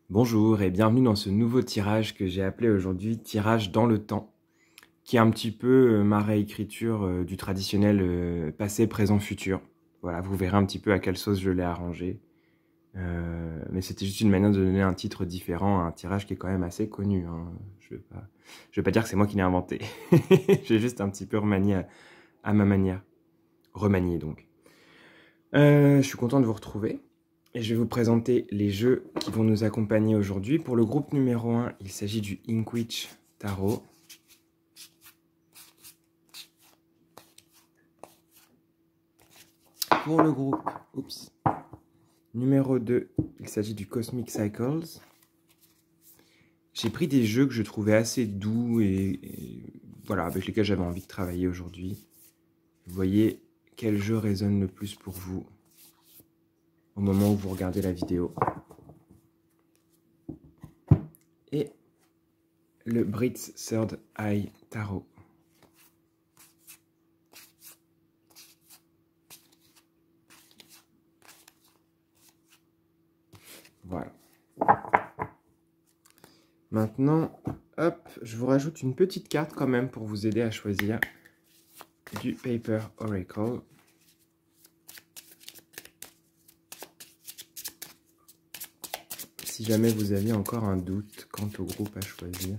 Bonjour et bienvenue dans ce nouveau tirage que j'ai appelé aujourd'hui tirage dans le temps, qui est un petit peu ma réécriture du traditionnel passé, présent, futur. Voilà, vous verrez un petit peu à quelle sauce je l'ai arrangé. Mais c'était juste une manière de donner un titre différent à un tirage qui est quand même assez connu, hein. Je vais pas dire que c'est moi qui l'ai inventé. J'ai juste un petit peu remanié à ma manière. Remanié donc. Je suis content de vous retrouver. Et je vais vous présenter les jeux qui vont nous accompagner aujourd'hui. Pour le groupe numéro 1, il s'agit du Inkwitch Tarot. Pour le groupe numéro 2, il s'agit du Cosmic Cycles. J'ai pris des jeux que je trouvais assez doux et voilà, avec lesquels j'avais envie de travailler aujourd'hui. Vous voyez quel jeu résonne le plus pour vous au moment où vous regardez la vidéo. Et le Brit's Third Eye Tarot. Voilà. Maintenant, hop, je vous rajoute une petite carte quand même pour vous aider à choisir du Paper Oracle. Si jamais vous aviez encore un doute quant au groupe à choisir.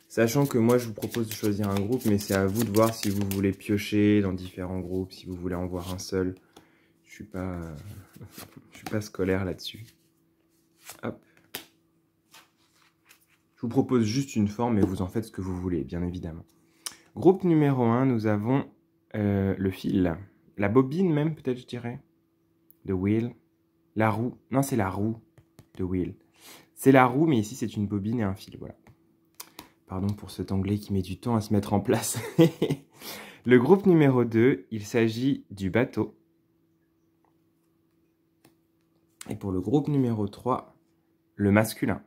Sachant que moi je vous propose de choisir un groupe, mais c'est à vous de voir si vous voulez piocher dans différents groupes, si vous voulez en voir un seul. Je suis pas scolaire là-dessus. Hop. Je vous propose juste une forme et vous en faites ce que vous voulez, bien évidemment. Groupe numéro 1, nous avons le fil. La bobine même, peut-être je dirais. The wheel. La roue. Non, c'est la roue. The wheel. C'est la roue, mais ici c'est une bobine et un fil, voilà. Pardon pour cet anglais qui met du temps à se mettre en place. Le groupe numéro 2, il s'agit du bateau. Et pour le groupe numéro 3, le masculin.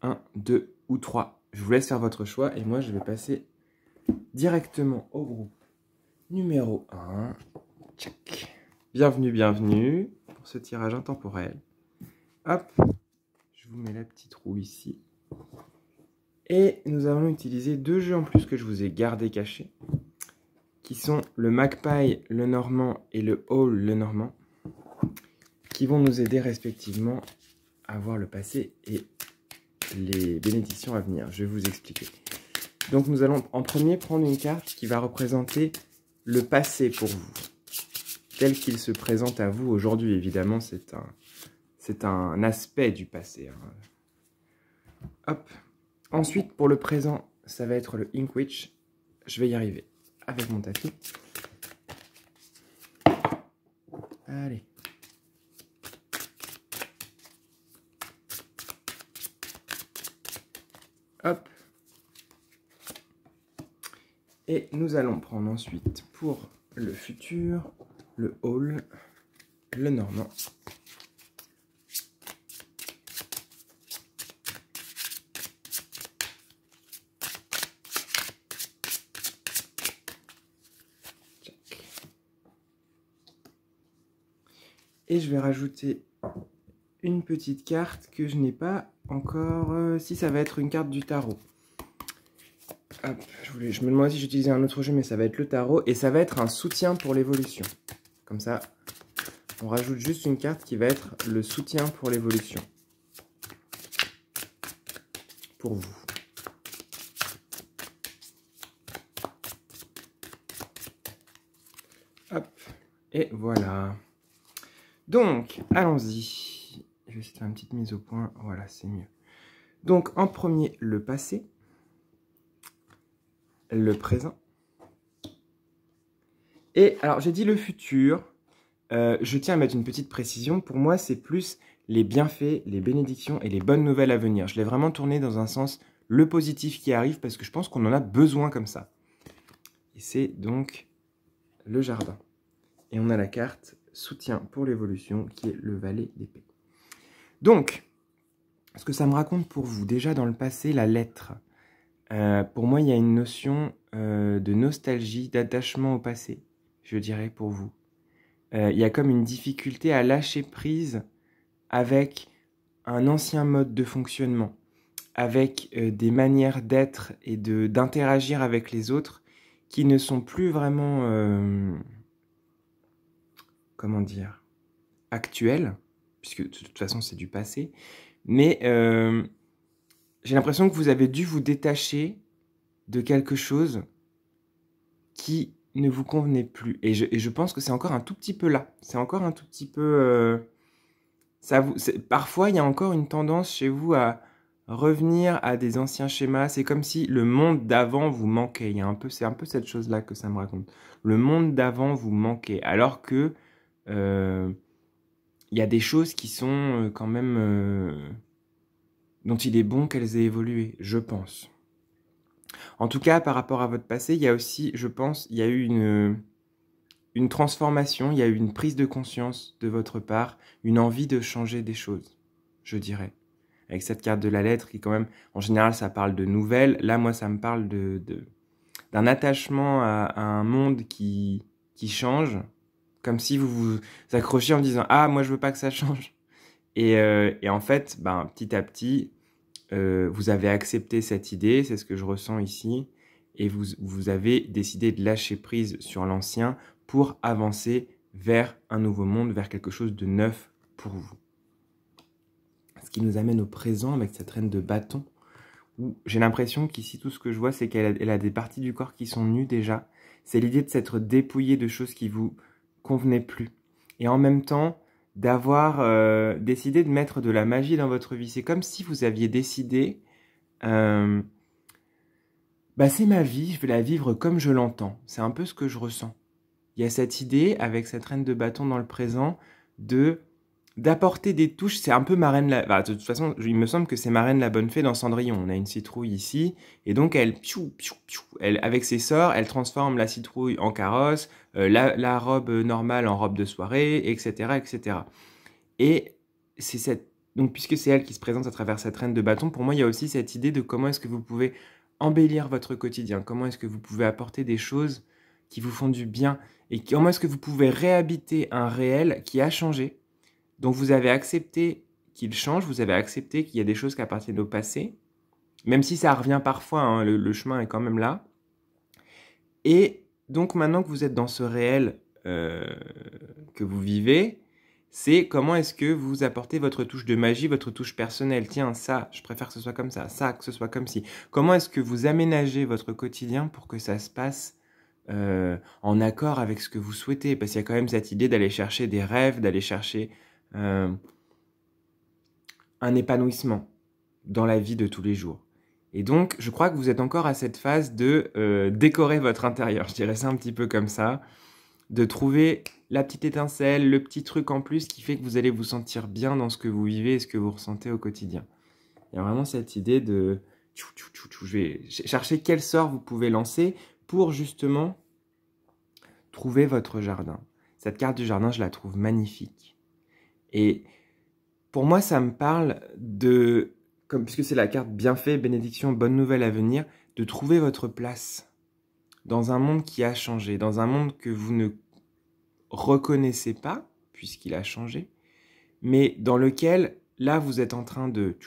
1, 2 ou 3. Je vous laisse faire votre choix et moi je vais passer directement au groupe numéro 1. Tchac. Bienvenue, bienvenue pour ce tirage intemporel. Hop, je vous mets la petite roue ici. Et nous allons utiliser deux jeux en plus que je vous ai gardés cachés, qui sont le Magpie, le Normand, et le Hall, le Normand, qui vont nous aider respectivement à voir le passé et les bénédictions à venir. Je vais vous expliquer. Donc nous allons en premier prendre une carte qui va représenter le passé pour vous, tel qu'il se présente à vous aujourd'hui. Évidemment, c'est un aspect du passé, hein. Hop. Ensuite, pour le présent, ça va être le Inkwitch. Je vais y arriver avec mon tapis. Allez. Hop. Et nous allons prendre ensuite pour le futur, le Hall, le Normand. Et je vais rajouter une petite carte que je n'ai pas encore... si, ça va être une carte du tarot. Hop, je me demandais si j'utilisais un autre jeu, mais ça va être le tarot. Et ça va être un soutien pour l'évolution. Comme ça, on rajoute juste une carte qui va être le soutien pour l'évolution. Pour vous. Hop, et voilà. Donc, allons-y. Je vais essayer de faire une petite mise au point. Voilà, c'est mieux. Donc, en premier, le passé. Le présent. Et alors, j'ai dit le futur. Je tiens à mettre une petite précision. Pour moi, c'est plus les bienfaits, les bénédictions et les bonnes nouvelles à venir. Je l'ai vraiment tourné dans un sens le positif qui arrive parce que je pense qu'on en a besoin comme ça. Et c'est donc le jardin. Et on a la carte soutien pour l'évolution qui est le valet d'épée. Donc, ce que ça me raconte pour vous, déjà dans le passé, la lettre. Pour moi, il y a une notion de nostalgie, d'attachement au passé, je dirais pour vous. il y a comme une difficulté à lâcher prise avec un ancien mode de fonctionnement, avec des manières d'être et d'interagir avec les autres qui ne sont plus vraiment, comment dire, actuelles, puisque de toute façon c'est du passé, mais j'ai l'impression que vous avez dû vous détacher de quelque chose qui ne vous convenait plus. Et je pense que c'est encore un tout petit peu là. C'est encore un tout petit peu... parfois, il y a encore une tendance chez vous à revenir à des anciens schémas. C'est comme si le monde d'avant vous manquait. C'est un peu cette chose-là que ça me raconte. Le monde d'avant vous manquait. Alors que il y a des choses qui sont quand même... dont il est bon qu'elles aient évolué, je pense. En tout cas, par rapport à votre passé, il y a aussi, je pense, il y a eu une transformation, il y a eu une prise de conscience de votre part, une envie de changer des choses, je dirais. Avec cette carte de la lettre qui quand même, en général, ça parle de nouvelles. Là, moi, ça me parle d'un attachement à un monde qui change, comme si vous vous accrochiez en disant « Ah, moi, je veux pas que ça change ». Et en fait, ben, petit à petit, vous avez accepté cette idée, c'est ce que je ressens ici, et vous avez décidé de lâcher prise sur l'ancien pour avancer vers un nouveau monde, vers quelque chose de neuf pour vous. Ce qui nous amène au présent avec cette reine de bâton, où j'ai l'impression qu'ici, tout ce que je vois, c'est qu'elle a des parties du corps qui sont nues déjà. C'est l'idée de s'être dépouillé de choses qui vous convenaient plus. Et en même temps, d'avoir décidé de mettre de la magie dans votre vie. C'est comme si vous aviez décidé, bah c'est ma vie, je vais la vivre comme je l'entends. C'est un peu ce que je ressens. Il y a cette idée, avec cette reine de bâton dans le présent, d'apporter des touches. C'est un peu ma reine... Bah, de toute façon, il me semble que c'est ma reine la bonne fée dans Cendrillon. On a une citrouille ici, et donc avec ses sorts, elle transforme la citrouille en carrosse, la robe normale en robe de soirée, etc., etc. Et c'est donc, puisque c'est elle qui se présente à travers cette reine de bâton, pour moi, il y a aussi cette idée de comment est-ce que vous pouvez embellir votre quotidien, comment est-ce que vous pouvez apporter des choses qui vous font du bien, et comment est-ce que vous pouvez réhabiter un réel qui a changé, donc vous avez accepté qu'il change, vous avez accepté qu'il y a des choses qui appartiennent au passé, même si ça revient parfois, hein, le chemin est quand même là. Et donc maintenant que vous êtes dans ce réel que vous vivez, c'est comment est-ce que vous apportez votre touche de magie, votre touche personnelle. Tiens, ça, je préfère que ce soit comme ça, que ce soit comme ci. Comment est-ce que vous aménagez votre quotidien pour que ça se passe en accord avec ce que vous souhaitez? Parce qu'il y a quand même cette idée d'aller chercher des rêves, d'aller chercher un épanouissement dans la vie de tous les jours. Et donc, je crois que vous êtes encore à cette phase de décorer votre intérieur. Je dirais ça un petit peu comme ça. De trouver la petite étincelle, le petit truc en plus qui fait que vous allez vous sentir bien dans ce que vous vivez et ce que vous ressentez au quotidien. Il y a vraiment cette idée de... Je vais chercher quel sort vous pouvez lancer pour justement trouver votre jardin. Cette carte du jardin, je la trouve magnifique. Et pour moi, ça me parle de, puisque c'est la carte bienfait, bénédiction, bonne nouvelle à venir, de trouver votre place dans un monde qui a changé, dans un monde que vous ne reconnaissez pas, puisqu'il a changé, mais dans lequel, là, vous êtes en train de...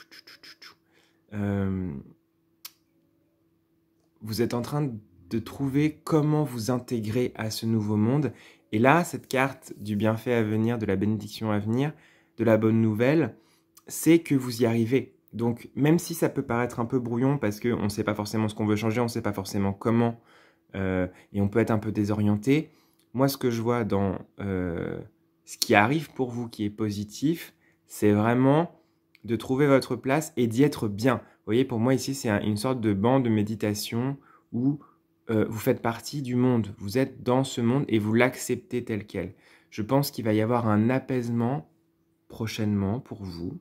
vous êtes en train de trouver comment vous intégrer à ce nouveau monde. Et là, cette carte du bienfait à venir, de la bénédiction à venir, de la bonne nouvelle, c'est que vous y arrivez. Donc, même si ça peut paraître un peu brouillon, parce qu'on ne sait pas forcément ce qu'on veut changer, on ne sait pas forcément comment, et on peut être un peu désorienté, moi, ce que je vois dans ce qui arrive pour vous, qui est positif, c'est vraiment de trouver votre place et d'y être bien. Vous voyez, pour moi, ici, c'est une sorte de banc de méditation où vous faites partie du monde. Vous êtes dans ce monde et vous l'acceptez tel quel. Je pense qu'il va y avoir un apaisement prochainement pour vous.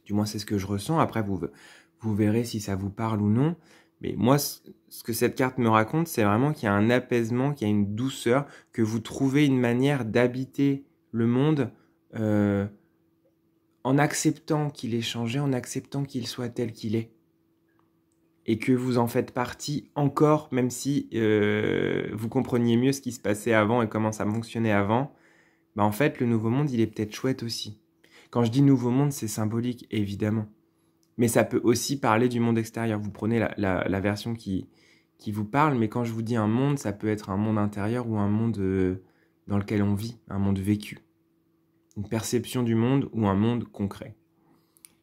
Du moins, c'est ce que je ressens. Après, vous verrez si ça vous parle ou non. Mais moi, ce que cette carte me raconte, c'est vraiment qu'il y a un apaisement, qu'il y a une douceur, que vous trouvez une manière d'habiter le monde en acceptant qu'il ait changé, en acceptant qu'il soit tel qu'il est. Et que vous en faites partie encore, même si vous compreniez mieux ce qui se passait avant et comment ça fonctionnait avant. bah en fait, le nouveau monde, il est peut-être chouette aussi. Quand je dis nouveau monde, c'est symbolique, évidemment. Mais ça peut aussi parler du monde extérieur. Vous prenez la version qui vous parle, mais quand je vous dis un monde, ça peut être un monde intérieur ou un monde dans lequel on vit, un monde vécu. Une perception du monde ou un monde concret.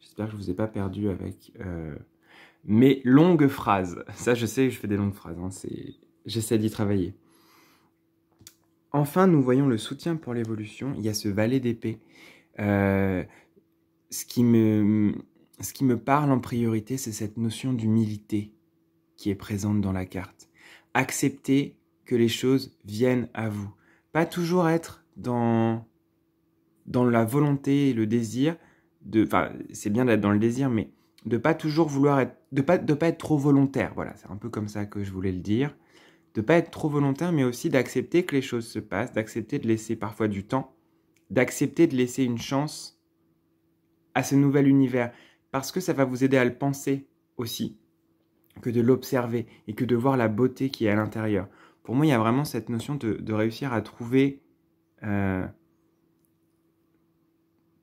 J'espère que je ne vous ai pas perdu avec mes longues phrases. Ça, je sais que je fais des longues phrases. Hein, j'essaie d'y travailler. Enfin, nous voyons le soutien pour l'évolution. Il y a ce valet d'épée. Ce qui me parle en priorité, c'est cette notion d'humilité qui est présente dans la carte. Accepter que les choses viennent à vous. Pas toujours être dans la volonté et le désir, enfin, c'est bien d'être dans le désir, mais de pas toujours vouloir être, de pas être trop volontaire. Voilà, c'est un peu comme ça que je voulais le dire. De pas être trop volontaire, mais aussi d'accepter que les choses se passent, d'accepter de laisser parfois du temps, d'accepter de laisser une chance à ce nouvel univers, parce que ça va vous aider à le penser aussi, que de l'observer et que de voir la beauté qui est à l'intérieur. Pour moi, il y a vraiment cette notion de réussir à trouver, de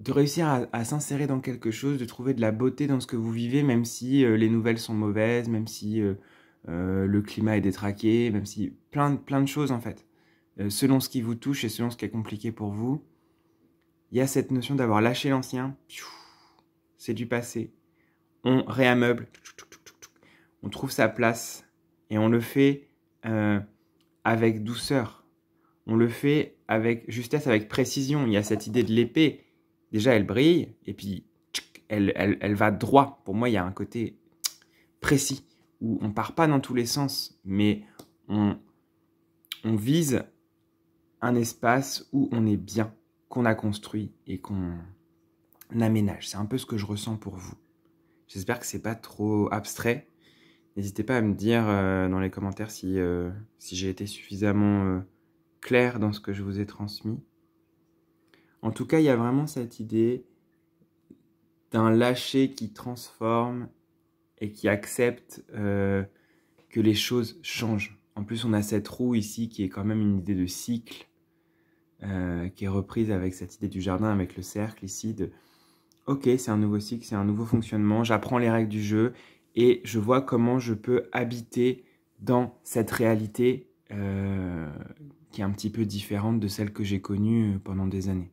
réussir à s'insérer dans quelque chose, de trouver de la beauté dans ce que vous vivez, même si les nouvelles sont mauvaises, même si le climat est détraqué, même si plein de choses en fait. Selon ce qui vous touche et selon ce qui est compliqué pour vous, il y a cette notion d'avoir lâché l'ancien, c'est du passé. On réameuble, on trouve sa place et on le fait avec douceur. On le fait avec justesse, avec précision. Il y a cette idée de l'épée. Déjà, elle brille et puis elle va droit. Pour moi, il y a un côté précis où on ne part pas dans tous les sens, mais on vise un espace où on est bien, qu'on a construit et qu'on aménage. C'est un peu ce que je ressens pour vous. J'espère que c'est pas trop abstrait. N'hésitez pas à me dire dans les commentaires si j'ai été suffisamment clair dans ce que je vous ai transmis. En tout cas, il y a vraiment cette idée d'un lâcher qui transforme et qui accepte que les choses changent. En plus, on a cette roue ici qui est quand même une idée de cycle, qui est reprise avec cette idée du jardin, avec le cercle ici, de ok, c'est un nouveau cycle, c'est un nouveau fonctionnement, j'apprends les règles du jeu et je vois comment je peux habiter dans cette réalité qui est un petit peu différente de celle que j'ai connue pendant des années.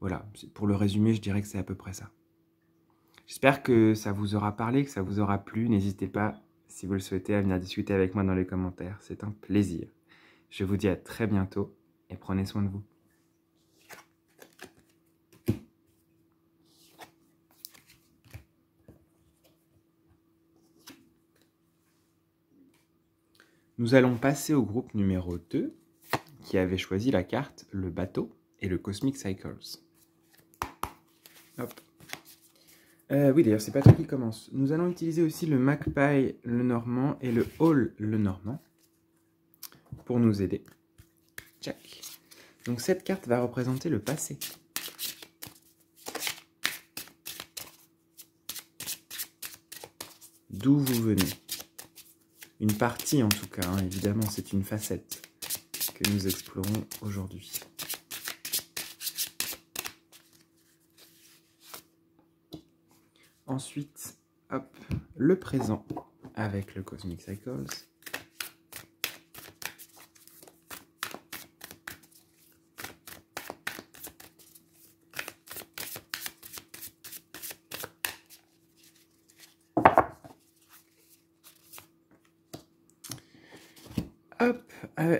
Voilà, pour le résumer, je dirais que c'est à peu près ça. J'espère que ça vous aura parlé, que ça vous aura plu. N'hésitez pas, si vous le souhaitez, à venir discuter avec moi dans les commentaires. C'est un plaisir. Je vous dis à très bientôt et prenez soin de vous. Nous allons passer au groupe numéro 2 qui avait choisi la carte le bateau et le Cosmic Cycles. Hop. Oui, d'ailleurs, c'est pas toi qui commence. Nous allons utiliser aussi le Magpie le Normand et le Hall le Normand pour nous aider. Check. Donc cette carte va représenter le passé. D'où vous venez. Une partie en tout cas, hein, évidemment, c'est une facette que nous explorons aujourd'hui. Ensuite, hop, le présent avec le Cosmic Cycles. Hop,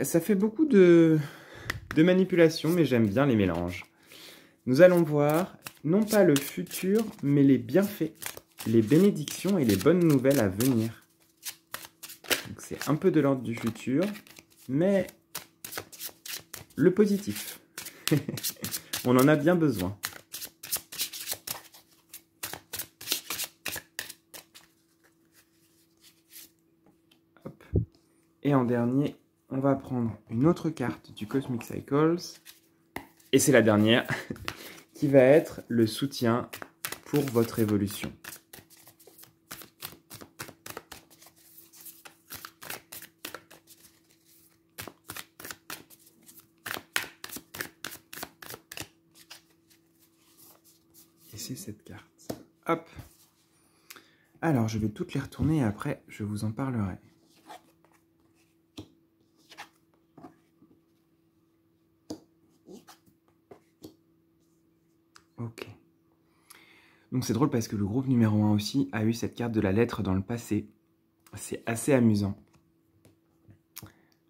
ça fait beaucoup de manipulation, mais j'aime bien les mélanges. Nous allons voir, non pas le futur, mais les bienfaits, les bénédictions et les bonnes nouvelles à venir. C'est un peu de l'ordre du futur, mais le positif. On en a bien besoin. Hop. Et en dernier, on va prendre une autre carte du Cosmic Cycles. Et c'est la dernière, qui va être le soutien pour votre évolution. Et c'est cette carte. Hop. Alors, je vais toutes les retourner et après, je vous en parlerai. Ok. Donc c'est drôle parce que le groupe numéro 1 aussi a eu cette carte de la lettre dans le passé. C'est assez amusant.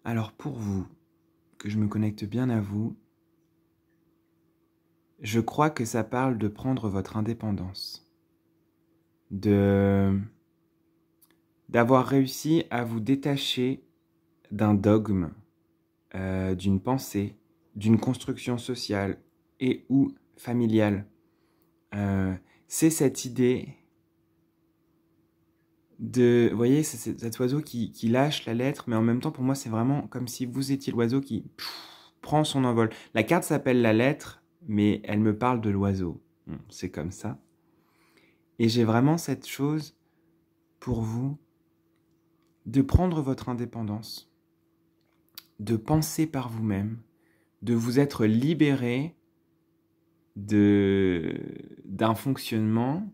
Alors pour vous, que je me connecte bien à vous, je crois que ça parle de prendre votre indépendance. D'avoir réussi à vous détacher d'un dogme, d'une pensée, d'une construction sociale et ou familiale. C'est cette idée de... Vous voyez, c'est cet oiseau qui lâche la lettre, mais en même temps, pour moi, c'est vraiment comme si vous étiez l'oiseau qui prend son envol. La carte s'appelle la lettre, mais elle me parle de l'oiseau. Bon, c'est comme ça. Et j'ai vraiment cette chose pour vous de prendre votre indépendance, de penser par vous-même, de vous être libéré d'un fonctionnement,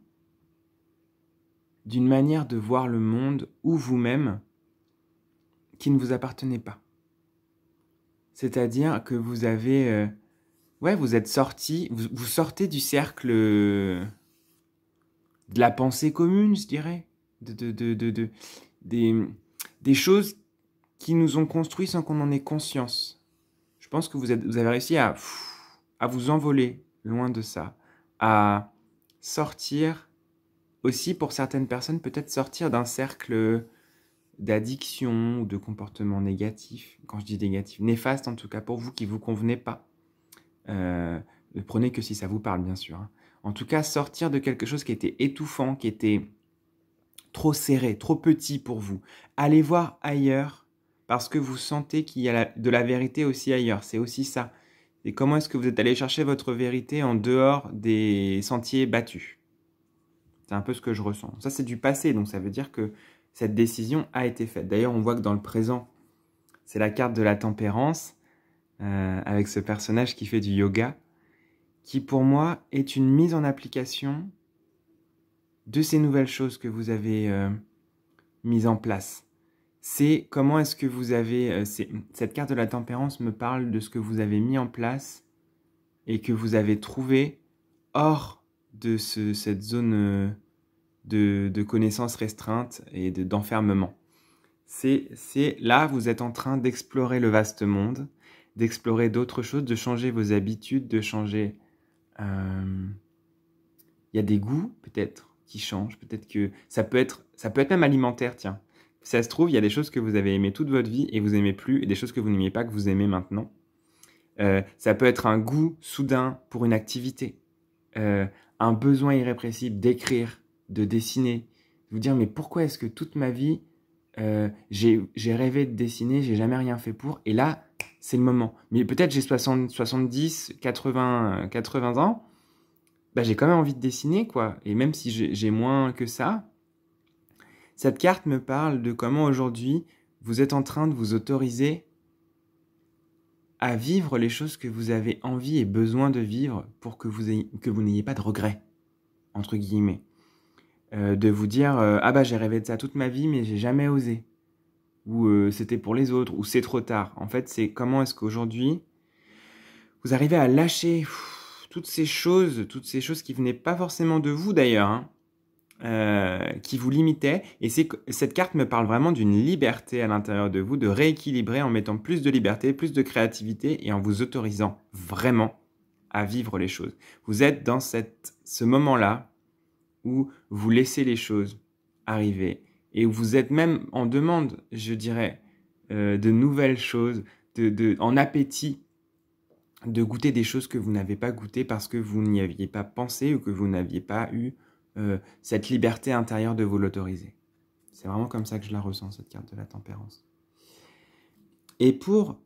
d'une manière de voir le monde ou vous-même qui ne vous appartenait pas. C'est-à-dire que vous avez... vous êtes sorti, vous sortez du cercle de la pensée commune, je dirais, des choses qui nous ont construits sans qu'on en ait conscience. Je pense que vous avez réussi à vous envoler loin de ça, à sortir aussi pour certaines personnes, peut-être sortir d'un cercle d'addiction ou de comportement négatif. Quand je dis négatif, néfaste en tout cas pour vous, qui ne vous convenait pas. Ne prenez que si ça vous parle, bien sûr. Hein. En tout cas, sortir de quelque chose qui était étouffant, qui était trop serré, trop petit pour vous. Allez voir ailleurs, parce que vous sentez qu'il y a de la vérité aussi ailleurs. C'est aussi ça. Et comment est-ce que vous êtes allé chercher votre vérité en dehors des sentiers battus? C'est un peu ce que je ressens. Ça, c'est du passé, donc ça veut dire que cette décision a été faite. D'ailleurs, on voit que dans le présent, c'est la carte de la tempérance, avec ce personnage qui fait du yoga, qui pour moi est une mise en application de ces nouvelles choses que vous avez mises en place. C'est comment est-ce que vous avez... cette carte de la tempérance me parle de ce que vous avez mis en place et que vous avez trouvé hors de cette zone de connaissances restreintes et d'enfermement. C'est là, vous êtes en train d'explorer le vaste monde, d'explorer d'autres choses, de changer vos habitudes, de changer... Il y a des goûts, peut-être, qui changent. Peut-être que ça peut être même alimentaire, tiens. Si ça se trouve, il y a des choses que vous avez aimées toute votre vie et vous aimez plus, et des choses que vous n'aimiez pas que vous aimez maintenant. Ça peut être un goût soudain pour une activité, un besoin irrépressible d'écrire, de dessiner, de vous dire mais pourquoi est-ce que toute ma vie j'ai rêvé de dessiner, j'ai jamais rien fait pour, et là c'est le moment. Mais peut-être j'ai 70, 80 ans, bah, j'ai quand même envie de dessiner, quoi. Et même si j'ai moins que ça, cette carte me parle de comment aujourd'hui vous êtes en train de vous autoriser à vivre les choses que vous avez envie et besoin de vivre pour que vous n'ayez pas de regrets, entre guillemets. De vous dire ah bah j'ai rêvé de ça toute ma vie mais j'ai jamais osé, ou c'était pour les autres, ou c'est trop tard. En fait, c'est comment est-ce qu'aujourd'hui vous arrivez à lâcher toutes ces choses qui venaient pas forcément de vous d'ailleurs, hein, qui vous limitaient. Et cette carte me parle vraiment d'une liberté à l'intérieur de vous, de rééquilibrer en mettant plus de liberté, plus de créativité et en vous autorisant vraiment à vivre les choses. Vous êtes dans ce moment-là où vous laissez les choses arriver et où vous êtes même en demande, je dirais, de nouvelles choses, en appétit de goûter des choses que vous n'avez pas goûtées parce que vous n'y aviez pas pensé ou que vous n'aviez pas eu cette liberté intérieure de vous l'autoriser. C'est vraiment comme ça que je la ressens, cette carte de la tempérance. Et pour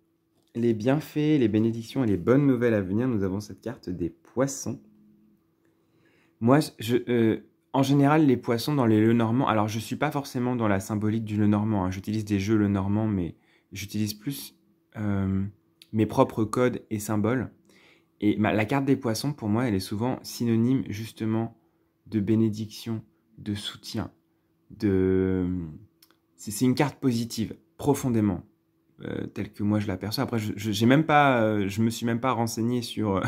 les bienfaits, les bénédictions et les bonnes nouvelles à venir, nous avons cette carte des poissons. Moi, en général, les poissons dans les Lenormand, alors je ne suis pas forcément dans la symbolique du Lenormand, hein, j'utilise des jeux Lenormand, mais j'utilise plus mes propres codes et symboles. Et la carte des poissons, pour moi, elle est souvent synonyme justement de bénédiction, de soutien, c'est une carte positive, profondément, telle que moi je l'aperçois. Après, je me suis même pas renseigné sur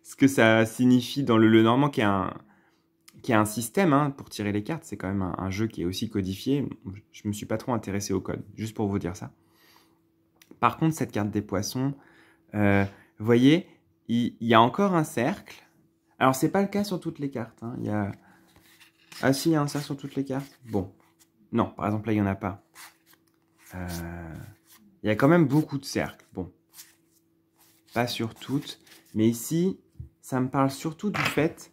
ce que ça signifie dans le Lenormand, qui est un système hein, pour tirer les cartes. C'est quand même un jeu qui est aussi codifié. Je me suis pas trop intéressé au code, juste pour vous dire ça. Par contre, cette carte des poissons, vous voyez, il y a encore un cercle. Alors, c'est pas le cas sur toutes les cartes. Hein. Ah si, il y a un cercle sur toutes les cartes. Bon. Non, par exemple, là, il n'y en a pas. Il y a quand même beaucoup de cercles. Bon. Pas sur toutes. Mais ici, ça me parle surtout du fait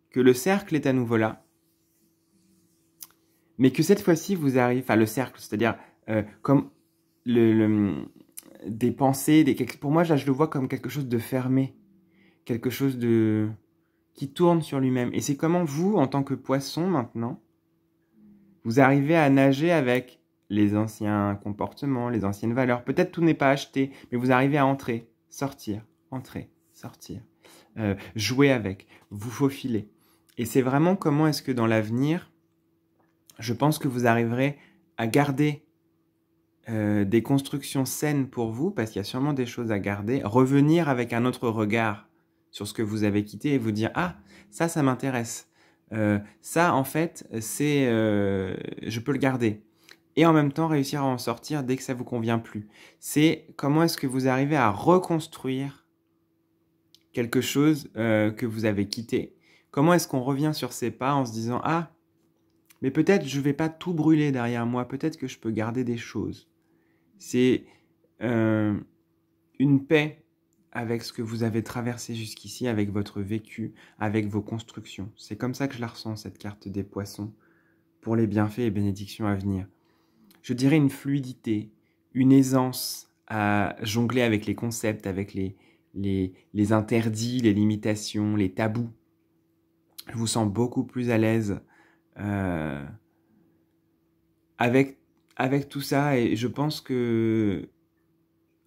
que le cercle est à nouveau là. Mais que cette fois-ci, vous arrivez... Enfin, le cercle, c'est-à-dire comme des pensées... Pour moi, là, je le vois comme quelque chose de fermé. Quelque chose qui tourne sur lui-même. Et c'est comment vous, en tant que poisson, maintenant, vous arrivez à nager avec les anciens comportements, les anciennes valeurs. Peut-être tout n'est pas acheté, mais vous arrivez à entrer, sortir, jouer avec, vous faufiler. Et c'est vraiment comment est-ce que dans l'avenir, je pense que vous arriverez à garder des constructions saines pour vous, parce qu'il y a sûrement des choses à garder, revenir avec un autre regard sur ce que vous avez quitté et vous dire « Ah, ça m'intéresse ». Ça, en fait, je peux le garder. Et en même temps, réussir à en sortir dès que ça vous convient plus. C'est comment est-ce que vous arrivez à reconstruire quelque chose que vous avez quitté. Comment est-ce qu'on revient sur ses pas en se disant « Ah, mais peut-être je vais pas tout brûler derrière moi. Peut-être que je peux garder des choses. » C'est une paix avec ce que vous avez traversé jusqu'ici, avec votre vécu, avec vos constructions. C'est comme ça que je la ressens, cette carte des poissons, pour les bienfaits et bénédictions à venir. Je dirais une fluidité, une aisance à jongler avec les concepts, avec les interdits, les limitations, les tabous. Je vous sens beaucoup plus à l'aise avec tout ça, et je pense que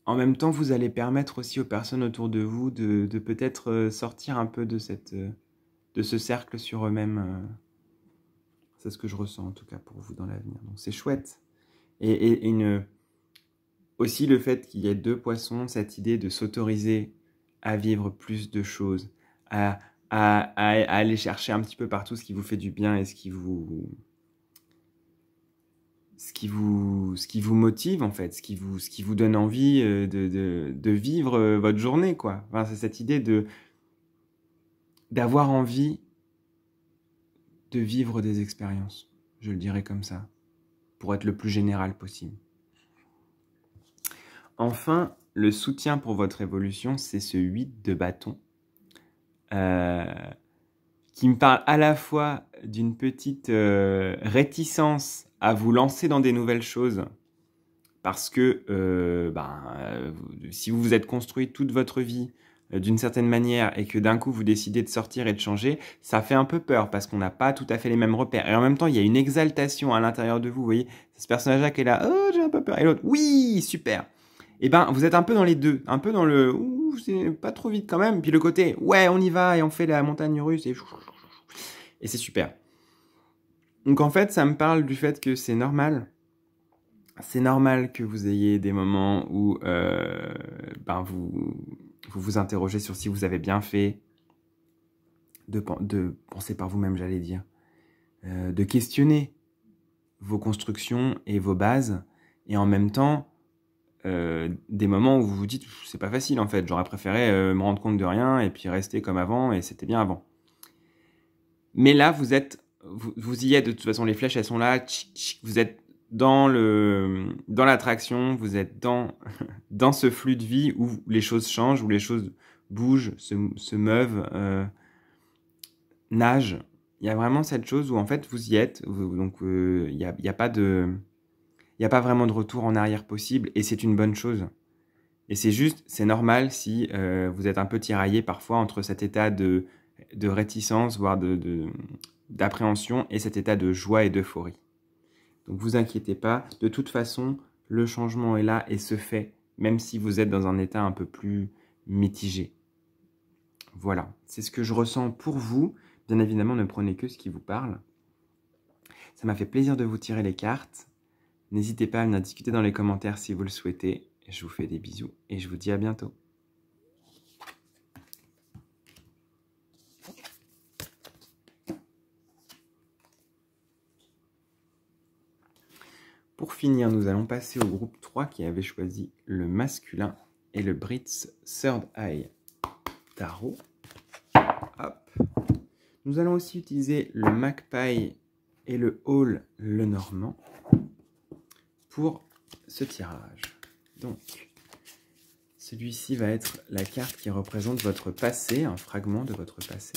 en même temps, vous allez permettre aussi aux personnes autour de vous de peut-être sortir un peu de ce cercle sur eux-mêmes. C'est ce que je ressens en tout cas pour vous dans l'avenir. Donc c'est chouette. Et aussi le fait qu'il y ait deux poissons, cette idée de s'autoriser à vivre plus de choses, à aller chercher un petit peu partout ce qui vous fait du bien et ce qui vous motive en fait, ce qui vous donne envie de vivre votre journée, quoi. Enfin, c'est cette idée d'avoir envie de vivre des expériences, je le dirais comme ça, pour être le plus général possible. Enfin, le soutien pour votre évolution, c'est ce 8 de bâton, qui me parle à la fois d'une petite réticence à vous lancer dans des nouvelles choses, parce que si vous vous êtes construit toute votre vie d'une certaine manière et que d'un coup vous décidez de sortir et de changer, ça fait un peu peur parce qu'on n'a pas tout à fait les mêmes repères. Et en même temps, il y a une exaltation à l'intérieur de vous, vous voyez, c'est ce personnage-là qui est là, oh j'ai un peu peur, et l'autre, oui, super. Et ben vous êtes un peu dans les deux, un peu dans le, ouh c'est pas trop vite quand même, puis le côté, ouais on y va et on fait la montagne russe et c'est super. Donc en fait, ça me parle du fait que c'est normal. C'est normal que vous ayez des moments où vous vous interrogez sur si vous avez bien fait, de penser par vous-même, j'allais dire, de questionner vos constructions et vos bases, et en même temps, des moments où vous vous dites c'est pas facile en fait, j'aurais préféré me rendre compte de rien et puis rester comme avant, et c'était bien avant. Mais là, vous y êtes, de toute façon, les flèches elles sont là, vous êtes dans l'attraction, vous êtes dans ce flux de vie où les choses changent, où les choses bougent, se meuvent, nagent. Il y a vraiment cette chose où en fait vous y êtes, donc il y a pas vraiment de retour en arrière possible, et c'est une bonne chose. Et c'est normal si vous êtes un peu tiraillé parfois entre cet état de réticence, voire d'appréhension, et cet état de joie et d'euphorie. Donc vous inquiétez pas, de toute façon, le changement est là et se fait, même si vous êtes dans un état un peu plus mitigé. Voilà, c'est ce que je ressens pour vous. Bien évidemment, ne prenez que ce qui vous parle. Ça m'a fait plaisir de vous tirer les cartes. N'hésitez pas à venir discuter dans les commentaires si vous le souhaitez. Je vous fais des bisous et je vous dis à bientôt. Pour finir, nous allons passer au groupe 3 qui avait choisi le masculin et le Brits Third Eye Tarot. Hop. Nous allons aussi utiliser le Magpie et le Hall le Normand pour ce tirage. Donc, celui-ci va être la carte qui représente votre passé, un fragment de votre passé.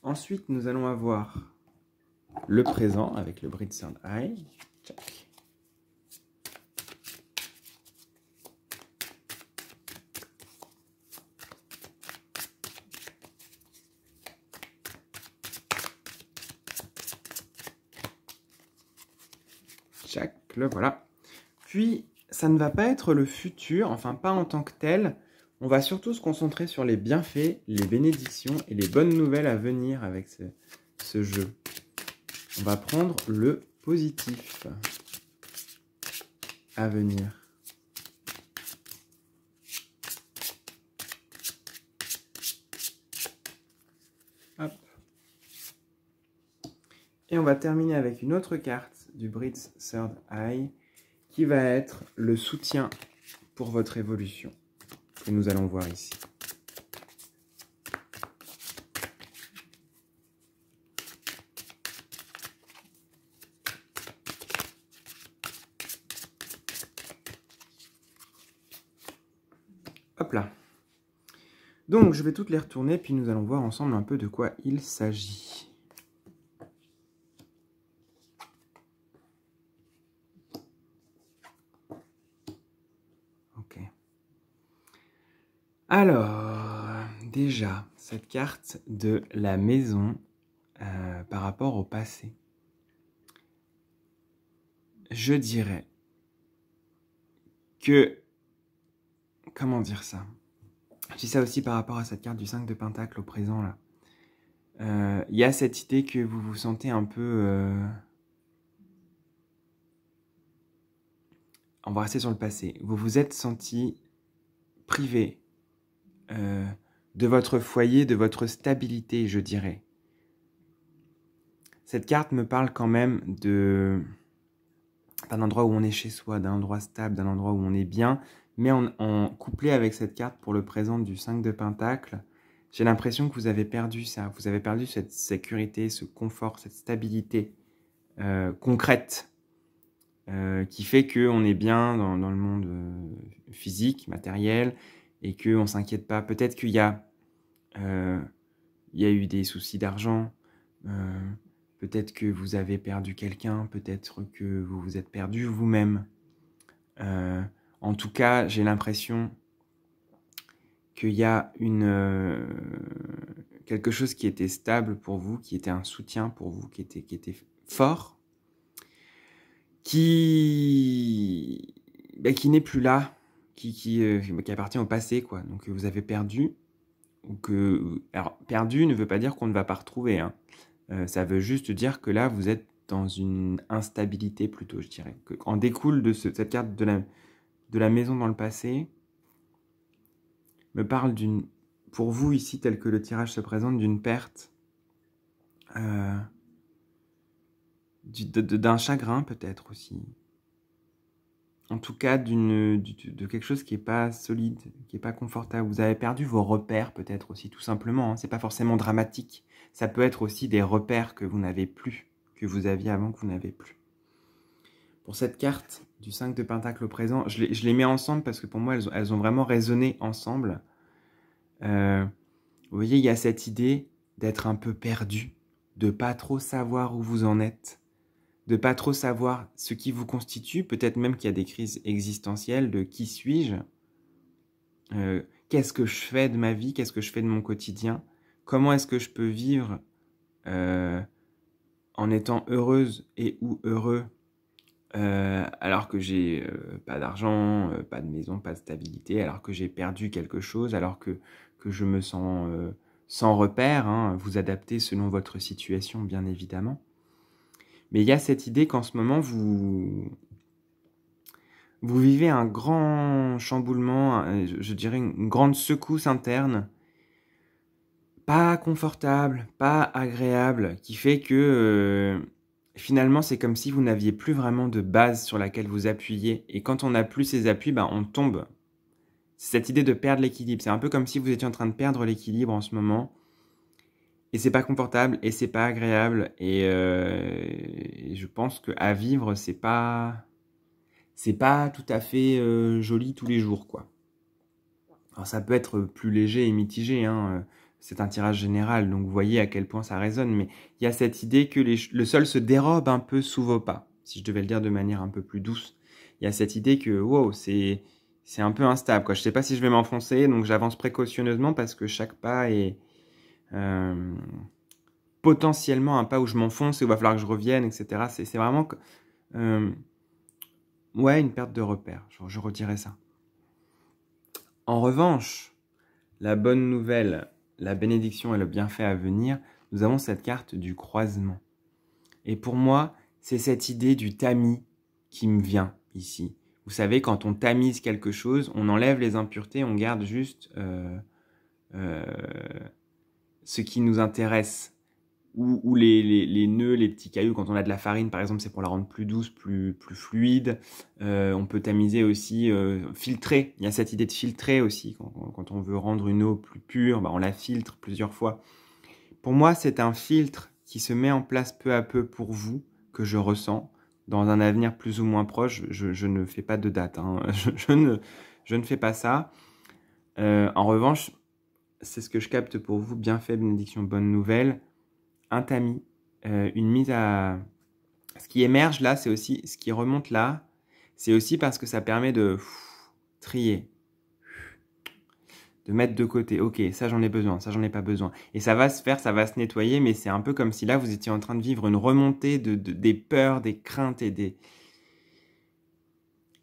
Ensuite, nous allons avoir le présent avec le Brits Third Eye. Check. Check, le voilà. Puis, ça ne va pas être le futur, enfin pas en tant que tel. On va surtout se concentrer sur les bienfaits, les bénédictions et les bonnes nouvelles à venir avec ce jeu. On va prendre le positif à venir. Hop. Et on va terminer avec une autre carte du Brits Third Eye qui va être le soutien pour votre évolution que nous allons voir ici. Hop là. Donc, je vais toutes les retourner, puis nous allons voir ensemble un peu de quoi il s'agit. Ok. Alors, déjà, cette carte de la maison par rapport au passé. Je dirais que... Comment dire ça? Je dis ça aussi par rapport à cette carte du 5 de Pentacle au présent, là. Il y a cette idée que vous vous sentez un peu... On va rester sur le passé. Vous vous êtes senti privé de votre foyer, de votre stabilité, je dirais. Cette carte me parle quand même d'un endroit où on est chez soi, d'un endroit stable, d'un endroit où on est bien, mais en couplé avec cette carte pour le présent du 5 de Pentacle, j'ai l'impression que vous avez perdu ça. Vous avez perdu cette sécurité, ce confort, cette stabilité concrète qui fait qu'on est bien dans le monde physique, matériel, et qu'on ne s'inquiète pas. Peut-être qu'il y a eu des soucis d'argent, peut-être que vous avez perdu quelqu'un, peut-être que vous vous êtes perdu vous-même. En tout cas, j'ai l'impression qu'il y a quelque chose qui était stable pour vous, qui était un soutien pour vous, qui était fort, qui n'est plus là, qui appartient au passé, quoi. Donc vous avez perdu, alors perdu ne veut pas dire qu'on ne va pas retrouver, hein. Ça veut juste dire que là vous êtes dans une instabilité plutôt, je dirais. En découle de cette carte de la maison dans le passé, me parle pour vous ici, tel que le tirage se présente, d'une perte, d'un chagrin peut-être aussi. En tout cas, de quelque chose qui n'est pas solide, qui n'est pas confortable. Vous avez perdu vos repères peut-être aussi, tout simplement. Hein. C'est pas forcément dramatique. Ça peut être aussi des repères que vous n'avez plus, que vous aviez avant que vous n'avez plus. Pour cette carte du 5 de Pentacle au présent, je les mets ensemble parce que pour moi, elles ont vraiment résonné ensemble. Vous voyez, il y a cette idée d'être un peu perdu, de pas trop savoir où vous en êtes, de pas trop savoir ce qui vous constitue, peut-être même qu'il y a des crises existentielles de qui suis-je, qu'est-ce que je fais de ma vie, qu'est-ce que je fais de mon quotidien, comment est-ce que je peux vivre en étant heureuse et ou heureux alors que j'ai pas d'argent, pas de maison, pas de stabilité, alors que j'ai perdu quelque chose, alors que je me sens sans repère, hein, vous adaptez selon votre situation, bien évidemment. Mais il y a cette idée qu'en ce moment, vous vivez un grand chamboulement, je dirais une grande secousse interne, pas confortable, pas agréable, qui fait que finalement, c'est comme si vous n'aviez plus vraiment de base sur laquelle vous appuyer. Et quand on n'a plus ces appuis, ben, on tombe. C'est cette idée de perdre l'équilibre. C'est un peu comme si vous étiez en train de perdre l'équilibre en ce moment. Et c'est pas confortable et c'est pas agréable. Et je pense qu'à vivre, c'est pas tout à fait joli tous les jours, quoi. Alors ça peut être plus léger et mitigé, hein. C'est un tirage général, donc vous voyez à quel point ça résonne. Mais il y a cette idée que le sol se dérobe un peu sous vos pas, si je devais le dire de manière un peu plus douce. Il y a cette idée que, wow, c'est un peu instable, quoi. Je sais pas si je vais m'enfoncer, donc j'avance précautionneusement parce que chaque pas est potentiellement un pas où je m'enfonce et où il va falloir que je revienne, etc. C'est vraiment ouais, une perte de repère. Je redirais ça. En revanche, la bonne nouvelle, la bénédiction et le bienfait à venir, nous avons cette carte du croisement. Et pour moi, c'est cette idée du tamis qui me vient ici. Vous savez, quand on tamise quelque chose, on enlève les impuretés, on garde juste ce qui nous intéresse. Ou les nœuds, les petits cailloux. Quand on a de la farine, par exemple, c'est pour la rendre plus douce, plus fluide. On peut tamiser aussi, filtrer. Il y a cette idée de filtrer aussi. Quand on veut rendre une eau plus pure, bah on la filtre plusieurs fois. Pour moi, c'est un filtre qui se met en place peu à peu pour vous, que je ressens. Dans un avenir plus ou moins proche, je ne fais pas de date. Hein. Je ne fais pas ça. En revanche, c'est ce que je capte pour vous. Bienfait, bénédiction, bonne nouvelle. Un tamis, une mise à... Ce qui émerge là, c'est aussi... Ce qui remonte là, c'est aussi parce que ça permet de trier, de mettre de côté. Ok, ça j'en ai besoin, ça j'en ai pas besoin. Et ça va se faire, ça va se nettoyer, mais c'est un peu comme si là, vous étiez en train de vivre une remontée des peurs, des craintes et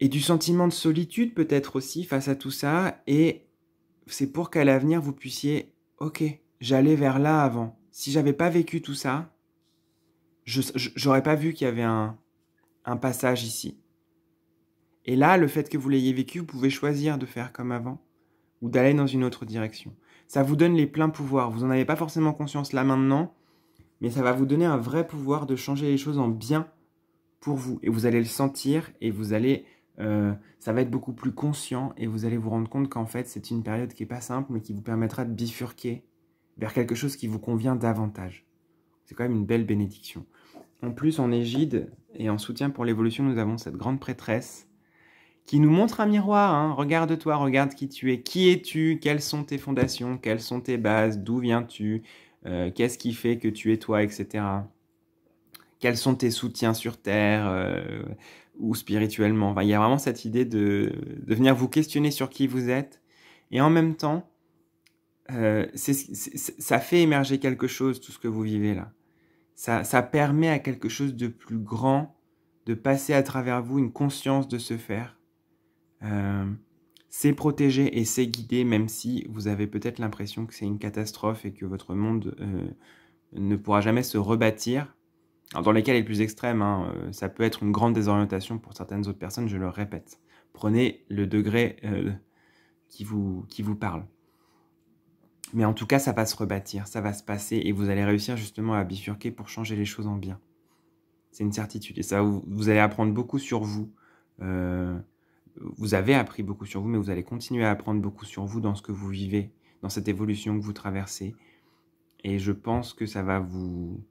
du sentiment de solitude peut-être aussi face à tout ça. Et c'est pour qu'à l'avenir, vous puissiez... Ok, j'allais vers là avant. Si j'avais pas vécu tout ça, j'aurais pas vu qu'il y avait un passage ici. Et là, le fait que vous l'ayez vécu, vous pouvez choisir de faire comme avant ou d'aller dans une autre direction. Ça vous donne les pleins pouvoirs. Vous n'en avez pas forcément conscience là maintenant, mais ça va vous donner un vrai pouvoir de changer les choses en bien pour vous. Et vous allez le sentir et vous allez... ça va être beaucoup plus conscient et vous allez vous rendre compte qu'en fait, c'est une période qui n'est pas simple, mais qui vous permettra de bifurquer vers quelque chose qui vous convient davantage. C'est quand même une belle bénédiction. En plus, en égide et en soutien pour l'évolution, nous avons cette grande prêtresse qui nous montre un miroir. Hein. Regarde-toi, regarde qui tu es. Qui es-tu? Quelles sont tes fondations? Quelles sont tes bases? D'où viens-tu? Qu'est-ce qui fait que tu es toi, etc. Quels sont tes soutiens sur Terre ou spirituellement? Enfin, il y a vraiment cette idée de venir vous questionner sur qui vous êtes. Et en même temps, ça fait émerger quelque chose, tout ce que vous vivez là. Ça permet à quelque chose de plus grand de passer à travers vous, une conscience de se faire. C'est protégé et c'est guidé, même si vous avez peut-être l'impression que c'est une catastrophe et que votre monde ne pourra jamais se rebâtir. Alors dans les cas les plus extrêmes, hein, ça peut être une grande désorientation pour certaines autres personnes, je le répète. Prenez le degré qui vous parle. Mais en tout cas, ça va se rebâtir, ça va se passer et vous allez réussir justement à bifurquer pour changer les choses en bien. C'est une certitude et ça, vous allez apprendre beaucoup sur vous. Vous avez appris beaucoup sur vous, mais vous allez continuer à apprendre beaucoup sur vous dans ce que vous vivez, dans cette évolution que vous traversez. Et je pense que ça va vous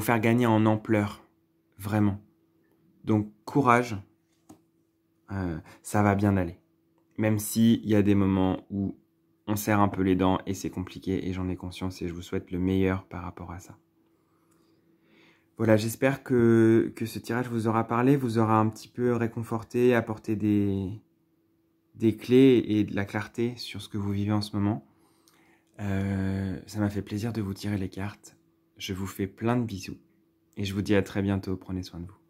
faire gagner en ampleur, vraiment. Donc courage, ça va bien aller. Même s'il y a des moments où on serre un peu les dents et c'est compliqué et j'en ai conscience et je vous souhaite le meilleur par rapport à ça. Voilà, j'espère que ce tirage vous aura parlé, vous aura un petit peu réconforté, apporté des clés et de la clarté sur ce que vous vivez en ce moment. Ça m'a fait plaisir de vous tirer les cartes. Je vous fais plein de bisous. Et je vous dis à très bientôt. Prenez soin de vous.